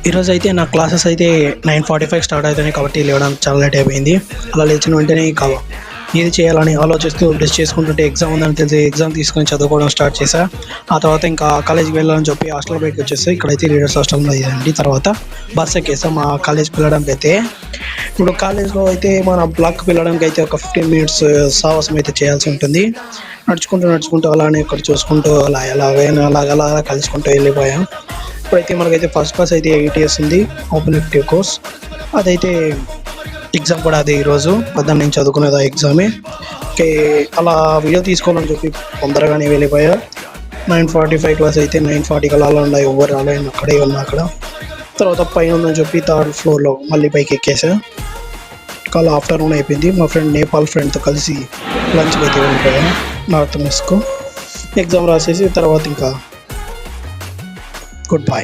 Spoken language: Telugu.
ఈరోజు అయితే నా క్లాసెస్ అయితే 9:45 స్టార్ట్ అవుతున్నాయి కాబట్టి లేవడానికి చాలా లేట్ అయిపోయింది. అలా లేచిన వెంటనే ఏది చేయాలని ఆలోచిస్తూ బ్రష్ చేసుకుంటుంటే ఎగ్జామ్ ఉందని తెలిసి ఎగ్జామ్ తీసుకొని చదువుకోవడం స్టార్ట్ చేశా. ఆ తర్వాత ఇంకా కాలేజ్కి వెళ్ళాలని చెప్పి హాస్టల్ బయటకు వచ్చేసి ఇక్కడైతే లీడర్స్ హాస్టల్లో అయ్యింది. తర్వాత బస్ ఎక్కేసాం మా కాలేజ్కి వెళ్ళడానికి అయితే. ఇప్పుడు కాలేజ్లో అయితే మన బ్లాక్కి వెళ్ళడానికి అయితే ఒక 15 మినిట్స్ సాహసం అయితే చేయాల్సి ఉంటుంది. నడుచుకుంటూ అలానే ఇక్కడ చూసుకుంటూ అలా కలుసుకుంటూ వెళ్ళిపోయాం. ఇప్పుడైతే మనకైతే ఫస్ట్ క్లాస్ అయితే 8 ఇయర్స్ ఉంది ఓపెన్ ఎలెక్టివ్ కోర్స్. అదైతే ఎగ్జామ్ కూడా అదే ఈరోజు పొద్దున్న నేను చదువుకునేది ఆ ఎగ్జామే. ఓకే, అలా వీడియో తీసుకోవాలని చెప్పి తొందరగానే వెళ్ళిపోయా. 9:45 క్లాస్ అయితే 9:40 అలా ఉన్నాయి. ఎవరు రాలేదు, అక్కడే ఉన్నా అక్కడ. తర్వాత పైన ఉందని చెప్పి 3rd ఫ్లోర్లో మళ్ళీ పైకి ఎక్కేసా. అలా ఆఫ్టర్నూన్ అయిపోయింది. మా ఫ్రెండ్ నేపాల్ ఫ్రెండ్తో కలిసి లంచ్కి అయితే వెళ్ళిపోయాను నార్త్ మెస్కు. ఎగ్జామ్ రాసేసి తర్వాత ఇంకా గుడ్ బై.